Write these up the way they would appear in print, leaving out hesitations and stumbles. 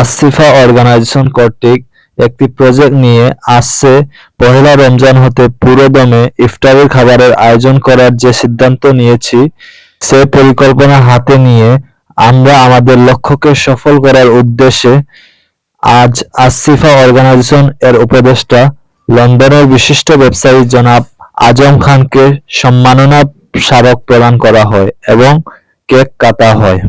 Asifa organisation কর্তৃক একটি project নিয়ে আসছে পহেলা রমজান হতে পুরোদমে ইফতারের খাবারের আয়োজন করার যে সিদ্ধান্ত নিয়েছি, সে পরিকল্পনা হাতে নিয়ে আমরা আমাদের লক্ষ্যকে সফল করার উদ্দেশ্যে আজ আসিফা অর্গানাইজেশন এর উপদেষ্টা লন্ডনের বিশিষ্ট ব্যবসায়ী জনাব আজম খানকে সম্মাননা স্মারক প্রদান করা হয় এবং কেক কাটা হয়।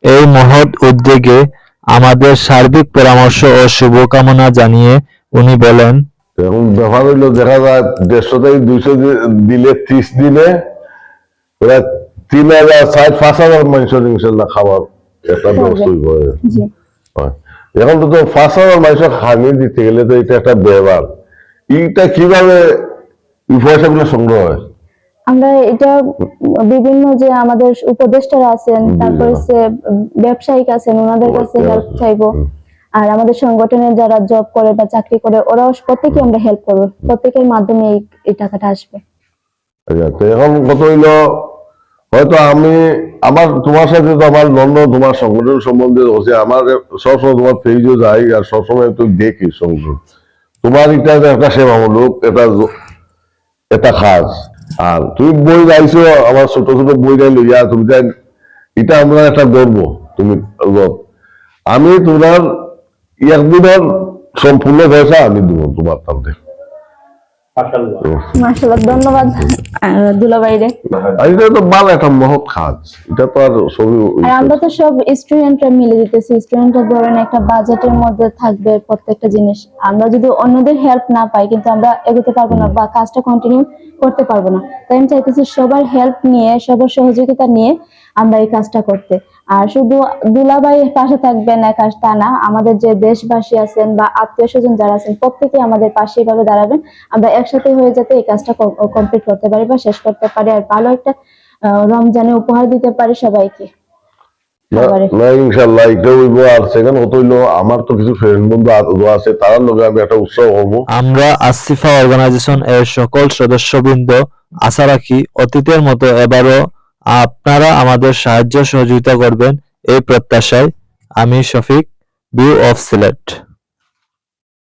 এই মহৎ উদ্যোগে আমাদের সার্বিক পরামর্শ ও শুভকামনা জানিয়ে উনি বলেন, এখন ব্যাপার হইলো দেখা যায় 150 থেকে 200 দিলে 30 দিনে ওরা 3000-5000 মানুষের ইনশাল্লাহ খাবার একটা ব্যবস্থা করে। এখন তো 5000 মানুষের খানি দিতে গেলে তো এটা একটা ব্যাপার। এইটা কিভাবে এই পয়সাগুলো সংগ্রহ হয়? আমরা এটা বিভিন্ন যে আমাদের উপদেষ্টারা আছেন, তারপরে ব্যবসায়িক আছেন, ওনাদের কাছে হেল্প চাইবো। আর আমাদের সংগঠনের যারা জব করে বা চাকরি করে ওরাও প্রত্যেকে আমরা হেল্প করবো, প্রত্যেকের মাধ্যমে এই টাকাটা আসবে। এখন কত হইলো, হয়তো আমি আমার তোমার সাথে তো আমার লন্ডন তোমার সংগঠন সম্বন্ধে হচ্ছে, আমার সবসময় তোমার পেজও যাই আর সবসময় তো দেখি সংগঠন তোমার এটা একটা সেবামূলক এটা কাজ। আর তুমি বই গাইছো, আমার ছোট ছোট বই গাই লইয়া তুমি এটা আমরা একটা গর্ব। তুমি আমি তোমার একদিনের সম্পূর্ণ পয়সা আমি দিব তোমার তাতে। মাশাআল্লাহ, ধন্যবাদ দুলাভাইরে। এটা তো ভালো একটা মহৎ কাজ, এটা তো আর সবই। আর আমরা তো সব স্টুডেন্টরা মিলে দিতেছি, স্টুডেন্টরা ধরেন একটা বাজেটের মধ্যে থাকবে প্রত্যেকটা জিনিস। আমরা যদি অন্যদের হেল্প না পাই কিন্তু আমরা এগোতে পারবো না বা কাজটা কন্টিনিউ করতে পারবো না। তাই আমি চাইতেছি সবার হেল্প নিয়ে, সবার সহযোগিতা নিয়ে আমরা এই কাজটা করতে। আর শুধু দুলাভাই পাশে থাকবেন একা তা না, আমাদের যে দেশবাসী আছেন বা আত্মীয় স্বজন যারা আছেন প্রত্যেকে আমাদের পাশে এভাবে দাঁড়াবেন। আমরা একসাথে হয়ে যাতে এই কাজটা কমপ্লিট করতে পারি বা শেষ করতে পারি, আর ভালো একটা রমজানে উপহার দিতে পারি সবাইকে। না ইনশাআল্লাহ এটা হইব। আর সেখানে কত হইলো, আমার তো কিছু ফ্রেন্ড বন্ধু আছে, তার লগে আমি একটা উৎসব করবো। আমরা আসিফা অর্গানাইজেশন এর সকল সদস্যবৃন্দ আশা রাখি অতীতের মতো এবারও আপনারা আমাদের সাহায্য সহযোগিতা করবেন এই প্রত্যাশায়। আমি শফিক, ভিউ অফ সিলেট।